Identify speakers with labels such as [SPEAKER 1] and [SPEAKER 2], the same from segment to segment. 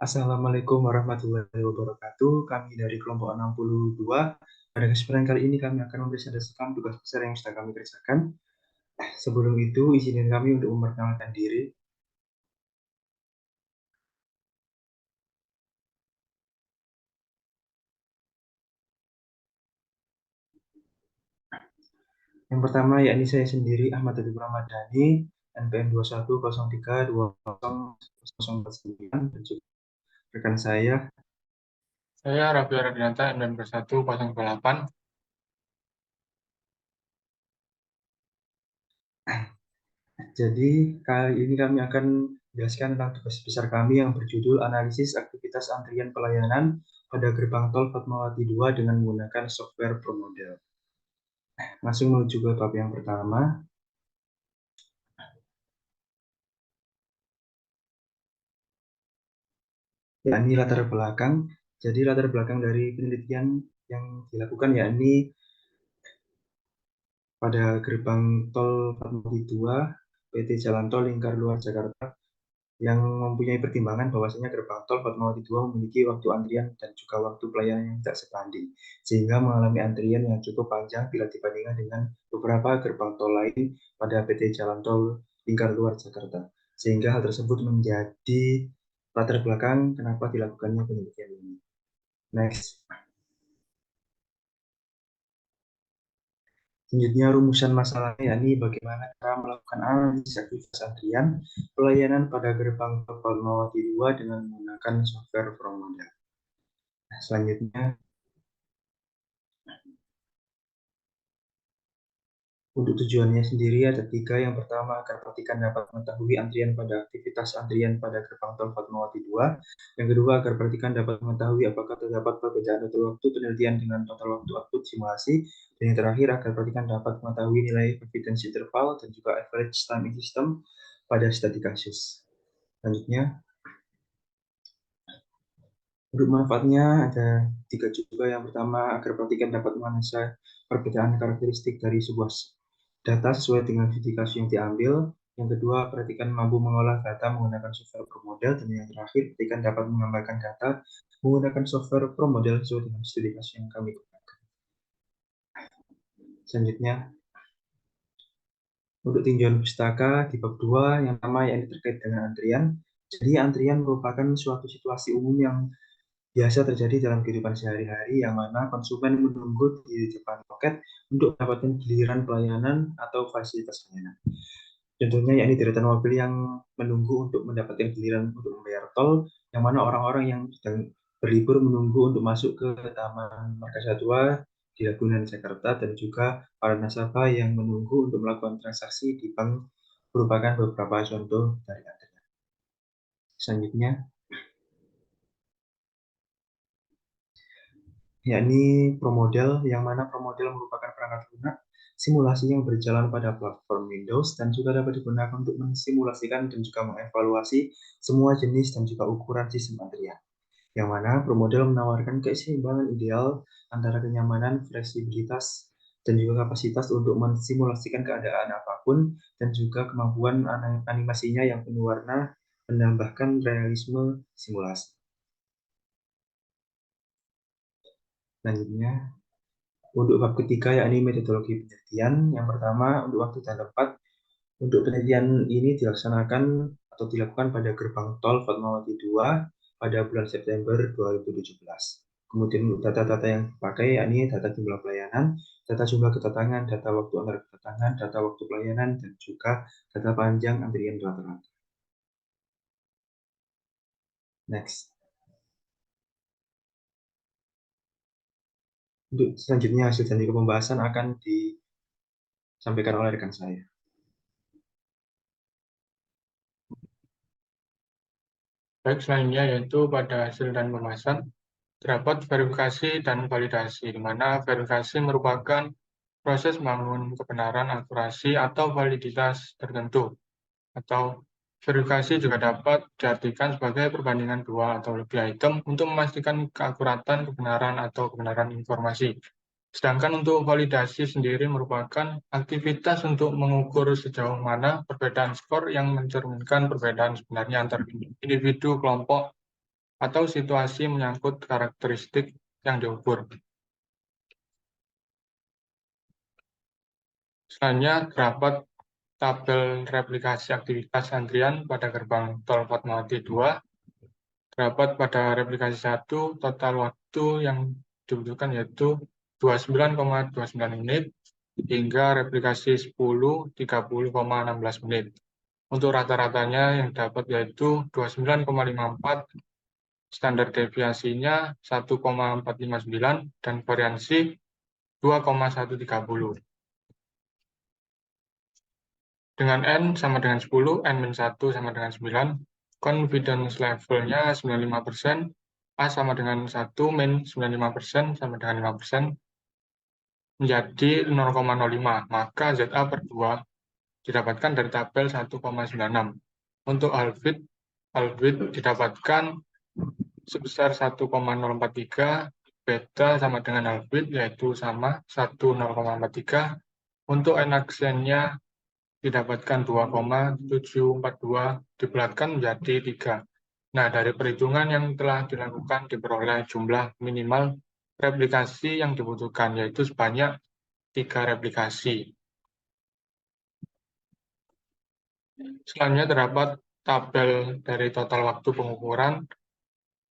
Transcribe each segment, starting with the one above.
[SPEAKER 1] Assalamualaikum warahmatullahi wabarakatuh. Kami dari kelompok 62. Pada kesempatan kali ini kami akan mempresentasikan tugas besar yang sudah kami kerjakan. Sebelum itu, izinkan kami untuk memperkenalkan diri. Yang pertama, yakni saya sendiri, Ahmad Habib Ramadhani, NPM 2103200049, dan juga rekan saya.
[SPEAKER 2] Saya Raffi Ardianta, M9108.
[SPEAKER 1] Jadi, kali ini kami akan menjelaskan tentang tugas besar kami yang berjudul Analisis Aktivitas Antrian Pelayanan pada Gerbang Tol Fatmawati 2 dengan menggunakan software ProModel. Langsung menuju ke bab yang pertama, yakni latar belakang. Jadi latar belakang dari penelitian yang dilakukan yakni pada gerbang tol Fatmawati 2 PT Jalan Tol Lingkar Luar Jakarta yang mempunyai pertimbangan bahwasanya gerbang tol Fatmawati 2 memiliki waktu antrian dan juga waktu pelayanan yang tidak sebanding, sehingga mengalami antrian yang cukup panjang bila dibandingkan dengan beberapa gerbang tol lain pada PT Jalan Tol Lingkar Luar Jakarta. Sehingga hal tersebut menjadi latar belakang kenapa dilakukannya penelitian ini. Next. Selanjutnya rumusan masalahnya yakni bagaimana cara melakukan analisis aktivitas antrian pelayanan pada gerbang tol Fatmawati 2 dengan menggunakan software ProModel. Nah, selanjutnya untuk tujuannya sendiri ada tiga. Yang pertama, agar petikan dapat mengetahui antrian pada aktivitas antrian pada gerbang tol Fatmawati 2. Yang kedua, agar petikan dapat mengetahui apakah terdapat perbedaan total waktu penelitian dengan total waktu output simulasi. Dan yang terakhir, agar petikan dapat mengetahui nilai confidence interval dan juga average time in system pada studi kasus. Selanjutnya, untuk manfaatnya ada tiga juga. Yang pertama, agar petikan dapat menganalisa perbedaan karakteristik dari sebuah data sesuai dengan studi kasus yang diambil. Yang kedua, petikan mampu mengolah data menggunakan software ProModel. Dan yang terakhir, petikan dapat menggambarkan data menggunakan software ProModel sesuai dengan studi kasus yang kami gunakan. Selanjutnya, untuk tinjauan pustaka di bab 2, yang pertama yang terkait dengan antrian. Jadi antrian merupakan suatu situasi umum yang biasa terjadi dalam kehidupan sehari-hari, yang mana konsumen menunggu di depan loket untuk mendapatkan giliran pelayanan atau fasilitas layanan. Contohnya yakni deretan mobil yang menunggu untuk mendapatkan giliran untuk membayar tol, yang mana orang-orang yang sedang berlibur menunggu untuk masuk ke Taman Marga Satwa di Ragunan Jakarta, dan juga para nasabah yang menunggu untuk melakukan transaksi di bank merupakan beberapa contoh dari antrian. Selanjutnya, yakni ProModel, yang mana ProModel merupakan perangkat lunak simulasi yang berjalan pada platform Windows dan juga dapat digunakan untuk mensimulasikan dan juga mengevaluasi semua jenis dan juga ukuran sistem antrian. Yang mana ProModel menawarkan keseimbangan ideal antara kenyamanan, fleksibilitas, dan juga kapasitas untuk mensimulasikan keadaan apapun, dan juga kemampuan animasinya yang penuh warna menambahkan realisme simulasi. Selanjutnya, untuk bab ketiga yakni metodologi penelitian. Yang pertama, untuk waktu dan tempat. Untuk penelitian ini dilaksanakan atau dilakukan pada gerbang tol Fatmawati 2 pada bulan September 2017. Kemudian untuk data-data yang dipakai yakni data jumlah pelayanan, data jumlah kedatangan, data waktu antar kedatangan, data waktu pelayanan, dan juga data panjang antrian rata-rata. Next. Untuk selanjutnya hasil dari pembahasan akan disampaikan oleh rekan saya.
[SPEAKER 2] Baik, selanjutnya yaitu pada hasil dan pembahasan terdapat verifikasi dan validasi, di mana verifikasi merupakan proses membangun kebenaran, akurasi, atau validitas tertentu. Atau verifikasi juga dapat diartikan sebagai perbandingan dua atau lebih item untuk memastikan keakuratan, kebenaran, atau kebenaran informasi. Sedangkan untuk validasi sendiri merupakan aktivitas untuk mengukur sejauh mana perbedaan skor yang mencerminkan perbedaan sebenarnya antar individu, kelompok, atau situasi menyangkut karakteristik yang diukur. Selanjutnya, terdapat tabel replikasi aktivitas antrian pada gerbang tol Fatmawati 2. Terdapat pada replikasi 1, total waktu yang dibutuhkan yaitu 29,29 menit, hingga replikasi 10, 30,16 menit. Untuk rata-ratanya yang dapat yaitu 29,54, standar deviasinya 1,459, dan variansi 2,130. Dengan N sama dengan 10, N-1 sama dengan 9, confidence levelnya 95%, A sama dengan 1, min 95% sama dengan 5%, menjadi 0,05, maka ZA per 2 didapatkan dari tabel 1,96. Untuk Alfit didapatkan sebesar 1,043, beta sama dengan Alfit, yaitu sama 1,043. Untuk N-aksennya didapatkan 2,742, dibulatkan menjadi 3. Nah, dari perhitungan yang telah dilakukan diperoleh jumlah minimal replikasi yang dibutuhkan, yaitu sebanyak 3 replikasi. Selanjutnya terdapat tabel dari total waktu pengukuran,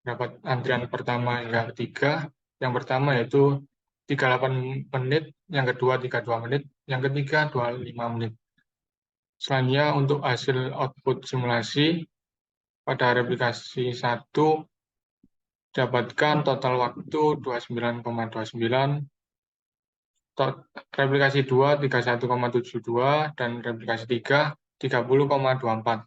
[SPEAKER 2] terdapat antrian pertama hingga ketiga. Yang pertama yaitu 38 menit, yang kedua 32 menit, yang ketiga 25 menit. Selanjutnya untuk hasil output simulasi pada replikasi 1 dapatkan total waktu 29,29, replikasi 2 31,72, dan replikasi 3 30,24.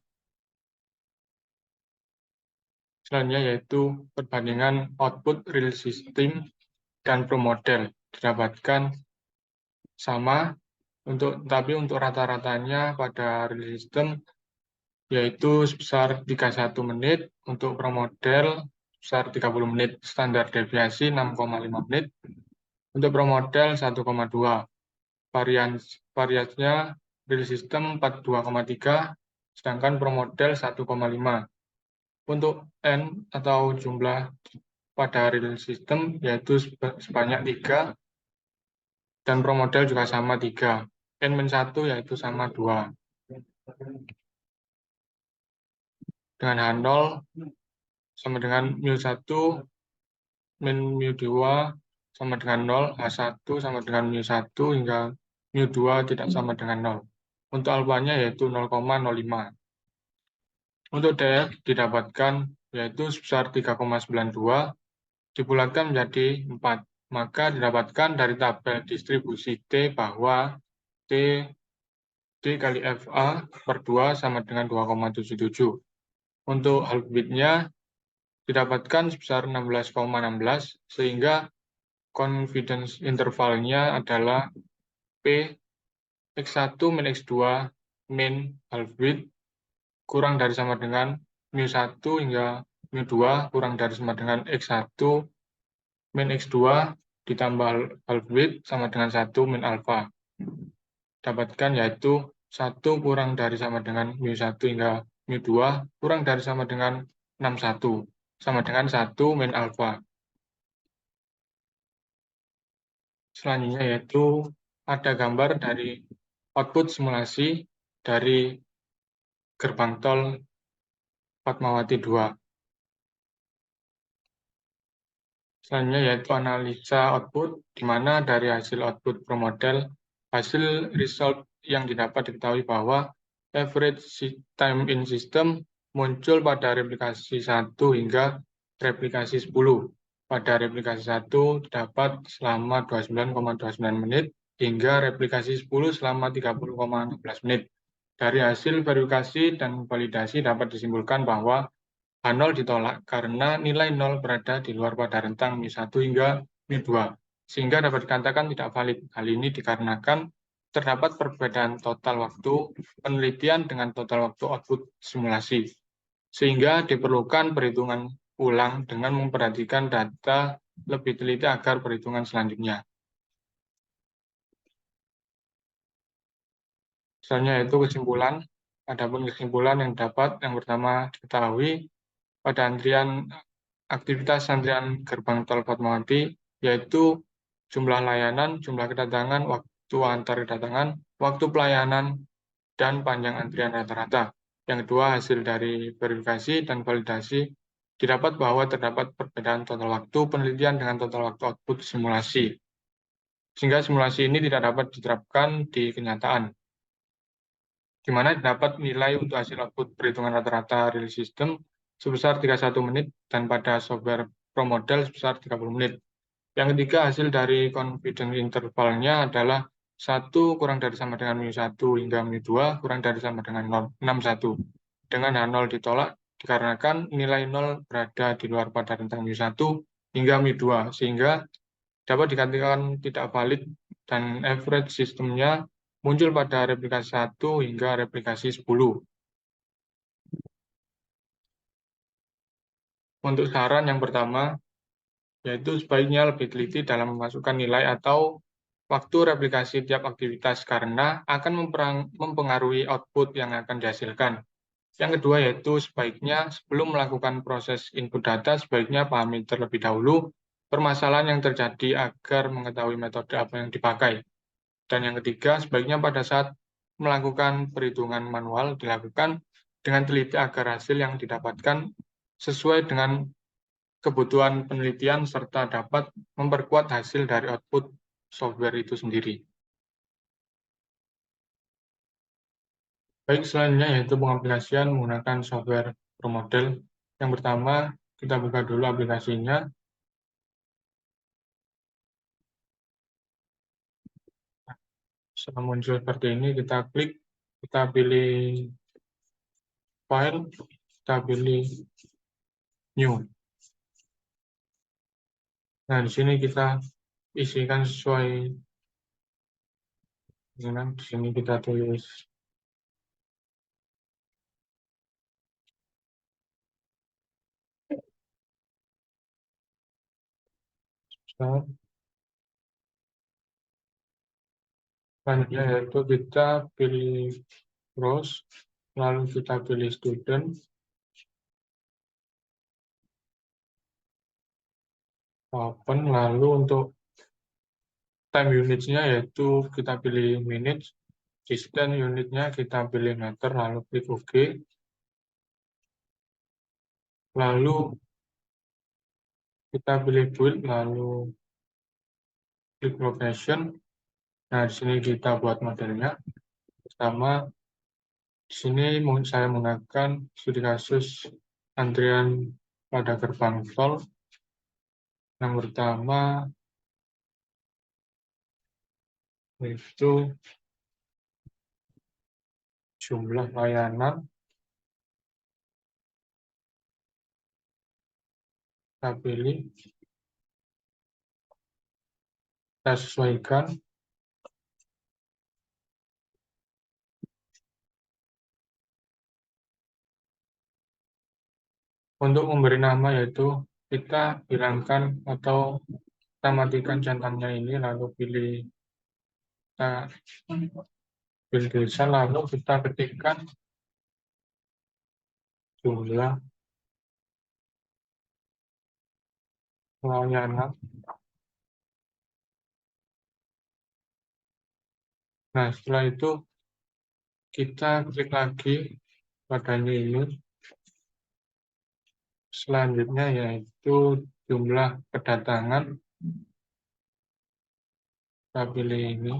[SPEAKER 2] Selanjutnya yaitu perbandingan output real system dan pro model didapatkan sama, tapi untuk rata-ratanya pada real system yaitu sebesar 31 menit, untuk pro model sebesar 30 menit, standar deviasi 6,5 menit, untuk pro model 1,2, variasinya real system 42,3, sedangkan pro model 1,5. Untuk N atau jumlah pada real system yaitu sebanyak 3, dan pro model juga sama 3. N-1 yaitu sama 2. Dengan H0 sama dengan mu1, min mu2 sama dengan 0, H1 sama dengan mu1, hingga mu2 tidak sama dengan 0. Untuk alfanya yaitu 0,05. Untuk DF didapatkan yaitu sebesar 3,92, dibulatkan menjadi 4. Maka didapatkan dari tabel distribusi T bahwa T kali FA per 2 sama dengan 2,77. Untuk half width-nya didapatkan sebesar 16,16, sehingga confidence intervalnya adalah P X1 min X2 min half width kurang dari sama dengan mu1 hingga mu2 kurang dari sama dengan X1 min X2 ditambah half width sama dengan 1 min alpha. Dapatkan yaitu 1 kurang dari sama dengan mu1 hingga mu2 kurang dari sama dengan 61 sama dengan 1 min alpha. Selanjutnya yaitu ada gambar dari output simulasi dari gerbang tol Fatmawati 2. Selanjutnya yaitu analisa output, di mana dari hasil output pro model, hasil result yang didapat diketahui bahwa average time in system muncul pada replikasi 1 hingga replikasi 10. Pada replikasi 1 dapat selama 29,29 menit, hingga replikasi 10 selama 30,16 menit. Dari hasil verifikasi dan validasi dapat disimpulkan bahwa H0 ditolak karena nilai 0 berada di luar pada rentang mu1 hingga mu2, sehingga dapat dikatakan tidak valid. Hal ini dikarenakan terdapat perbedaan total waktu penelitian dengan total waktu output simulasi, sehingga diperlukan perhitungan ulang dengan memperhatikan data lebih teliti agar perhitungan selanjutnya. Selanjutnya itu kesimpulan. Adapun kesimpulan yang dapat, yang pertama diketahui pada antrian aktivitas antrian gerbang tol Fatmawati, yaitu jumlah layanan, jumlah kedatangan, waktu antar kedatangan, waktu pelayanan, dan panjang antrian rata-rata. Yang kedua, hasil dari verifikasi dan validasi didapat bahwa terdapat perbedaan total waktu penelitian dengan total waktu output simulasi, sehingga simulasi ini tidak dapat diterapkan di kenyataan, di mana dapat nilai untuk hasil output perhitungan rata-rata real system sebesar 31 menit dan pada software Pro Model sebesar 30 menit. Yang ketiga, hasil dari confidence intervalnya adalah 1 kurang dari sama dengan mu1 hingga mu2 kurang dari sama dengan 0,61. Dengan H0 ditolak dikarenakan nilai 0 berada di luar pada rentang mu1 hingga mu2, sehingga dapat dikatakan tidak valid dan average sistemnya muncul pada replikasi 1 hingga replikasi 10. Untuk saran yang pertama, yaitu sebaiknya lebih teliti dalam memasukkan nilai atau waktu replikasi tiap aktivitas karena akan mempengaruhi output yang akan dihasilkan. Yang kedua yaitu sebaiknya sebelum melakukan proses input data, sebaiknya pahami terlebih dahulu permasalahan yang terjadi agar mengetahui metode apa yang dipakai. Dan yang ketiga, sebaiknya pada saat melakukan perhitungan manual dilakukan dengan teliti agar hasil yang didapatkan sesuai dengan kebutuhan penelitian serta dapat memperkuat hasil dari output software itu sendiri. Baik, selanjutnya yaitu pengaplikasian menggunakan software Pro Model. Yang pertama, kita buka dulu aplikasinya. Setelah muncul seperti ini, kita klik, kita pilih file, kita pilih new. Nah, di sini kita isikan sesuai dengan di sini kita tulis start. Selanjutnya yaitu kita pilih browse, lalu kita pilih student, open, lalu untuk time units-nya yaitu kita pilih minutes, distance unitnya kita pilih meter, lalu klik OK, lalu kita pilih build, lalu klik location. Nah, di sini kita buat modelnya. Pertama, di sini saya menggunakan studi kasus antrian pada gerbang tol. Yang pertama itu jumlah layanan, kita pilih, kita sesuaikan. Untuk memberi nama yaitu kita hilangkan atau kita matikan centangnya ini, lalu pilih desa, lalu kita ketikkan jumlah layanan. Nah, setelah itu kita klik lagi padanya ini. Selanjutnya yaitu jumlah kedatangan. Kita pilih ini.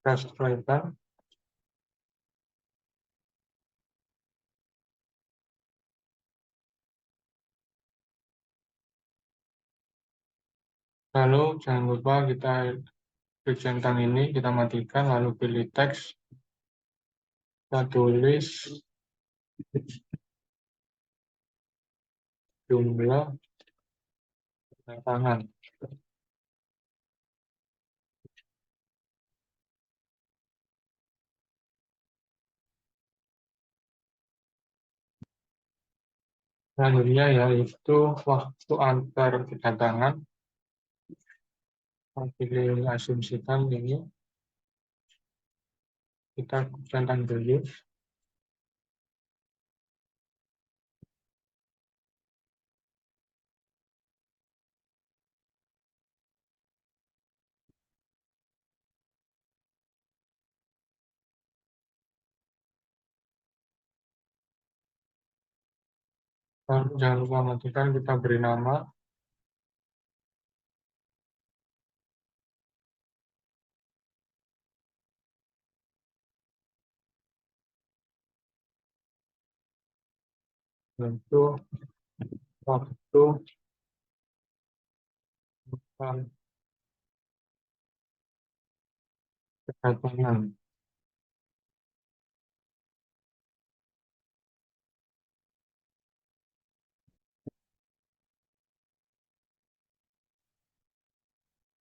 [SPEAKER 2] Kita sesuaikan. Lalu jangan lupa kita klik centang ini, kita matikan, lalu pilih teks. Kita tulis jumlah kedatangan. Selanjutnya yaitu waktu antar kedatangan. Pilih asumsikan ini, kita centang dulu. Jangan lupa matikan, kita beri nama. Yaitu waktu kedatangan.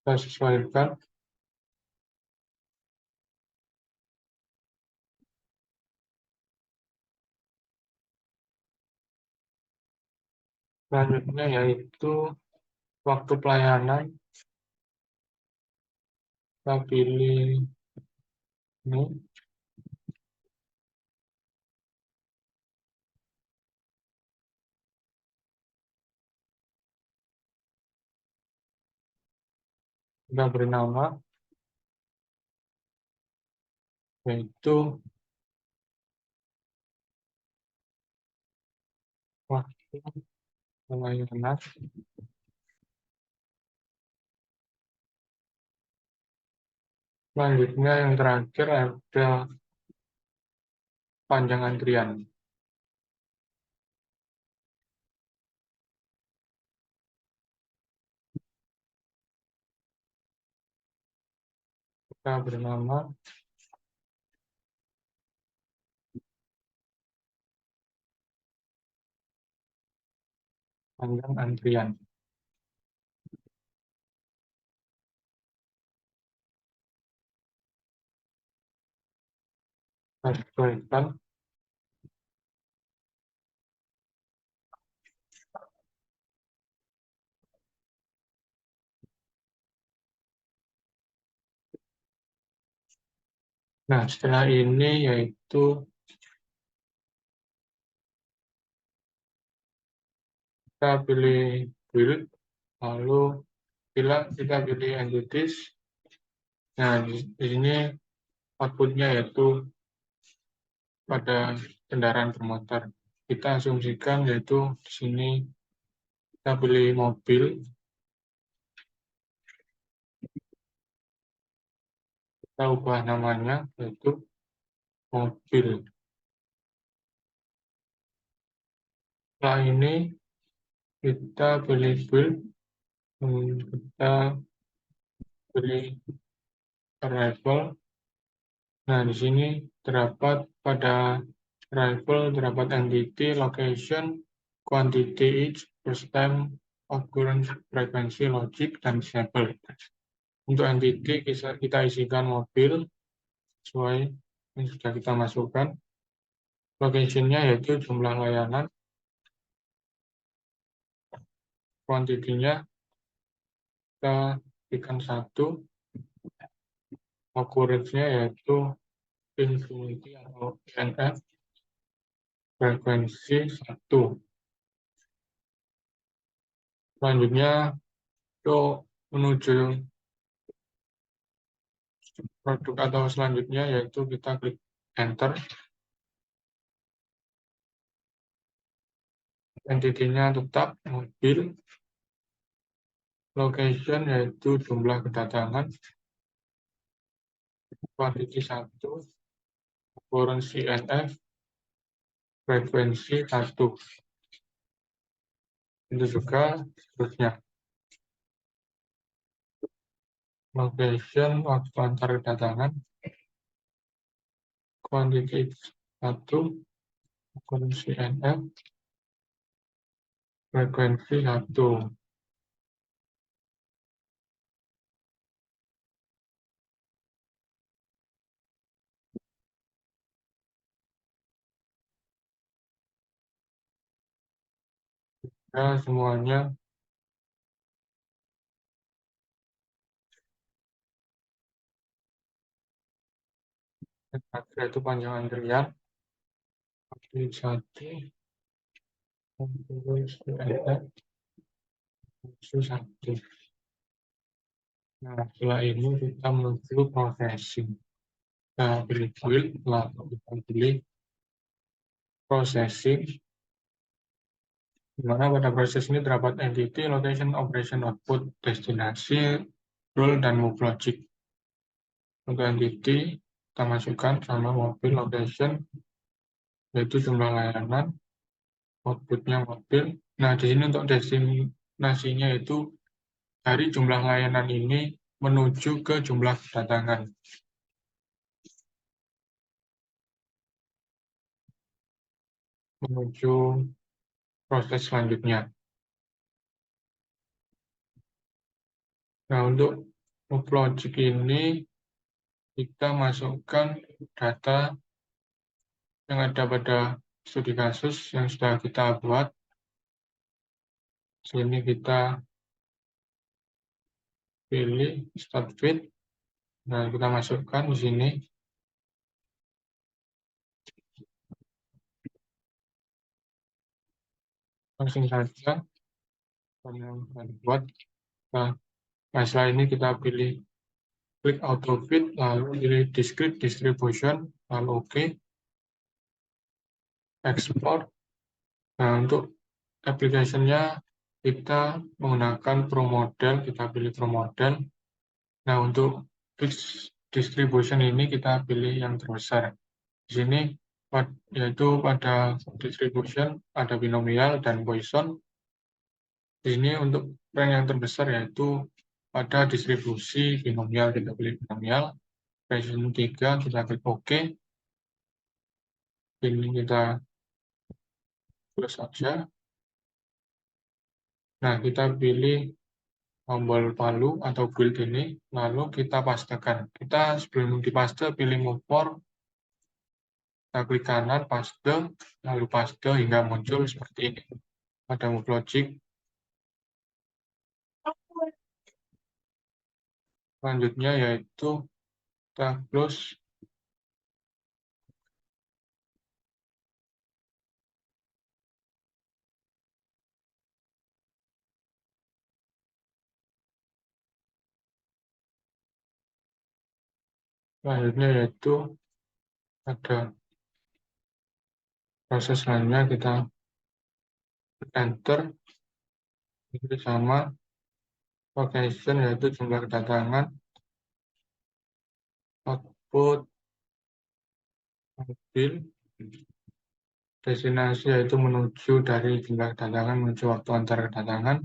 [SPEAKER 2] Kita sesuaikan. Selanjutnya yaitu waktu pelayanan. Kita pilih ini. Kita beri nama. Yaitu waktu pelayanan. Selanjutnya yang terakhir ada panjang antrian. Kita beri nama. Panjang antrian. Kita sesuaikan. Nah, setelah ini yaitu kita pilih build, lalu kita pilih entities. Nah, di sini outputnya yaitu pada kendaraan bermotor. Kita asumsikan yaitu di sini kita pilih mobil, kita ubah namanya yaitu mobil. Setelah ini kita pilih build, kita pilih arrival. Nah, di sini terdapat pada arrival terdapat entity, location, quantity each, first time, occurrence, frequency, logic, dan disable. Untuk entity kita isikan mobil sesuai yang sudah kita masukkan. Location-nya yaitu jumlah layanan. Quantity-nya kita berikan 1. Occurrence-nya yaitu infinity atau INF. Frekuensi 1. Selanjutnya untuk menuju produk atau selanjutnya yaitu kita klik enter. Entity-nya tetap mobil. Location yaitu jumlah kedatangan. Quantity 1. Occurrence INF. Frekuensi 1. Itu juga seterusnya. Location waktu antar kedatangan. Quantity 1. Occurrence INF. Frekuensi 1. Ya, semuanya itu panjang antrian, satu, satu. Nah, setelah ini kita menuju processing. Kita pilih build, lalu kita pilih processing, di mana pada proses ini terdapat entity, location, operation, output, destinasi, rule, dan move logic. Untuk entity, kita masukkan sama mobil location, yaitu jumlah layanan, outputnya mobil. Nah, di sini untuk destinasinya itu dari jumlah layanan ini menuju ke jumlah kedatangan. Menuju proses selanjutnya. Nah, untuk move logic ini kita masukkan data yang ada pada studi kasus yang sudah kita buat. Sini kita pilih start with. Nah, kita masukkan di sini. Langsung saja yang buat. Nah, setelah ini kita pilih klik auto fit, lalu pilih discrete distribution, lalu OK, export. Nah, untuk application-nya kita menggunakan Pro Model, kita pilih Pro Model. Nah, untuk distribution ini kita pilih yang terbesar. Di sini yaitu pada distribution ada binomial dan Poisson. Di sini untuk rank yang terbesar yaitu pada distribusi binomial, kita pilih binomial. Version 3 kita klik OK. Ini kita close saja. Nah, kita pilih tombol palu atau build ini, lalu kita pastekan. Kita sebelum dipaste pilih move for, kita klik kanan, paste, lalu paste hingga muncul seperti ini. Pada move logic. Selanjutnya yaitu kita close. Selanjutnya yaitu ada proses selanjutnya, kita enter, ini sama location yaitu jumlah kedatangan, output mobil, destinasi yaitu menuju dari jumlah kedatangan menuju waktu antar kedatangan.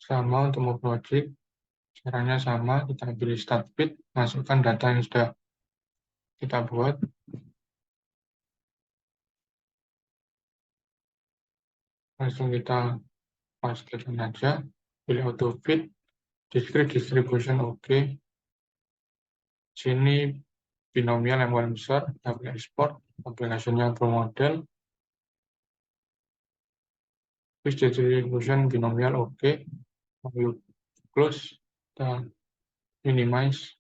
[SPEAKER 2] Sama untuk move logic, caranya sama, kita pilih start bit, masukkan data yang sudah kita buat. Langsung kita pastikan aja, pilih auto fit, discrete distribution OK. Sini binomial yang paling besar, kita pilih export, aplikasinya Pro Model. Fixed distribution binomial OK. Lalu close, kita minimize.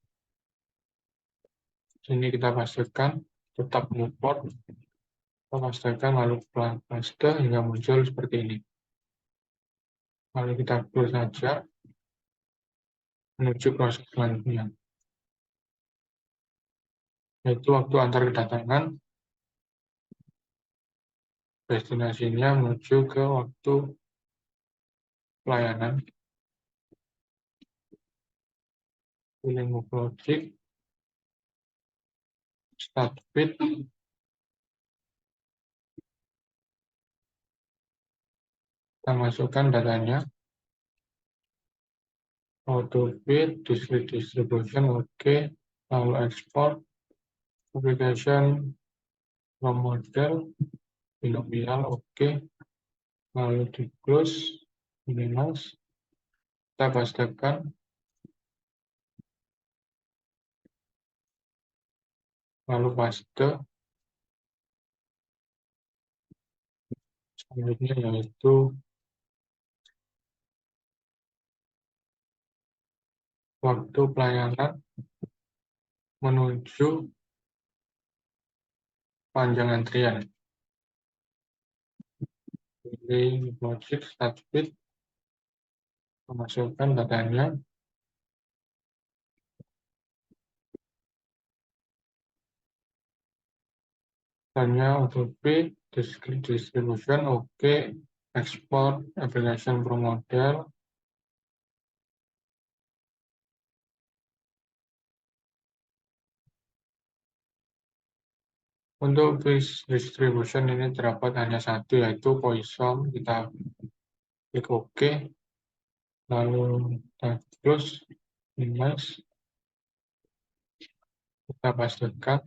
[SPEAKER 2] Sini kita pastikan, tetap import, kita pastikan lalu paste hingga muncul seperti ini. Lalu kita close saja, menuju proses selanjutnya. Yaitu waktu antar kedatangan, destinasinya menuju ke waktu pelayanan. Pilih move logic, start bit, kita masukkan datanya, auto bit, discrete distribution, OK, lalu export, application from model, binomial, OK, lalu di close, minimize, kita pastikan, lalu paste, Selanjutnya yaitu waktu pelayanan menuju panjang antrian. Pilih logic start bit, memasukkan datanya. Tanya untuk B, discrete distribution, oke. Export application pro model. Untuk distribution ini terdapat hanya satu, yaitu Poisson. Kita klik OK, lalu kita close, minimize, kita pastekan,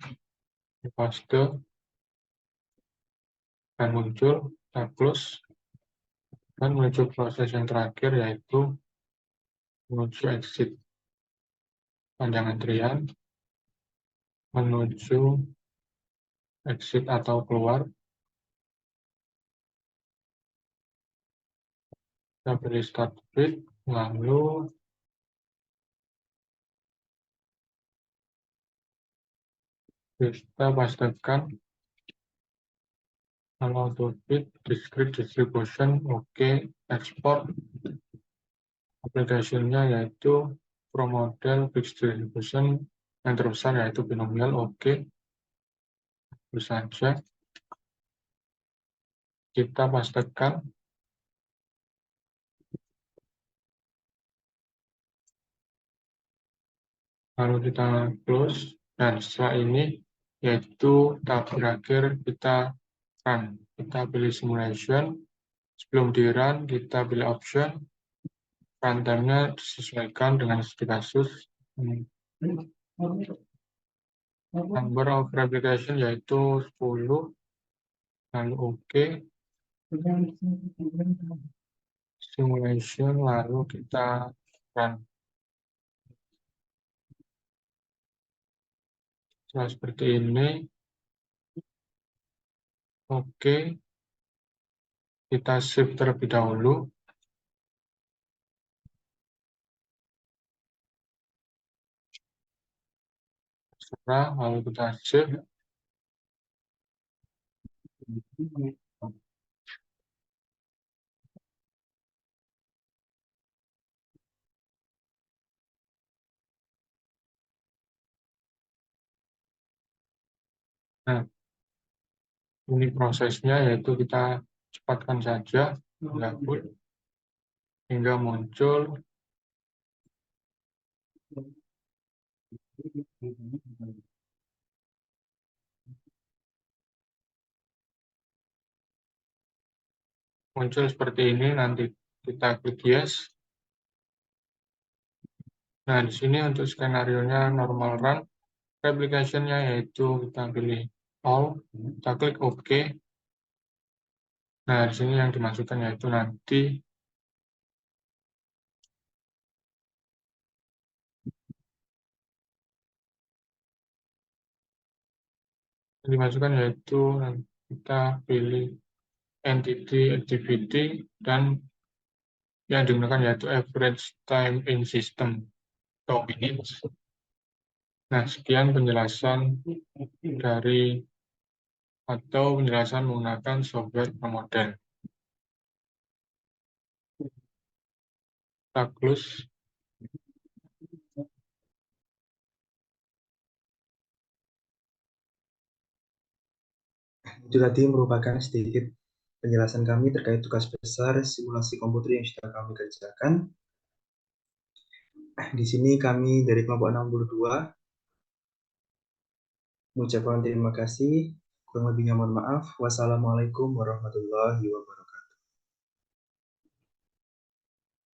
[SPEAKER 2] paste, dan muncul, kita close, dan menuju proses yang terakhir, yaitu menuju exit panjang antrian, menuju exit atau keluar. Kita pilih start bit, lalu kita pastekan, lalu untuk bit, discrete distribution, oke, export, aplikasinya yaitu pro model fixed distribution, yang terbesar yaitu binomial, oke, itu saja. Kita pastekan, lalu kita close, dan setelah ini yaitu tahap terakhir kita run. Kita pilih simulation, sebelum di run kita pilih option, runtime-nya disesuaikan dengan studi kasus. Number of replication yaitu 10, lalu oke, simulation, lalu kita run. Setelah seperti ini, oke, kita save terlebih dahulu. Setelah, lalu kita save. Nah, ini prosesnya, yaitu kita cepatkan saja, gabut, hingga muncul seperti ini. Nanti kita klik yes. Nah, di sini untuk skenario-nya normal run, replication-nya yaitu kita pilih all, kita klik OK. Nah, di sini yang dimasukkan yaitu nanti yang dimasukkan yaitu kita pilih entity activity, dan yang digunakan yaitu average time in system atau minutes. Nah, sekian penjelasan dari atau penjelasan menggunakan software model. Kita close.
[SPEAKER 1] Itu tadi merupakan sedikit penjelasan kami terkait tugas besar simulasi komputer yang sudah kami kerjakan. Di sini kami dari kelompok 62 mengucapkan terima kasih. Kurang lebihnya mohon maaf. Wassalamualaikum warahmatullahi wabarakatuh.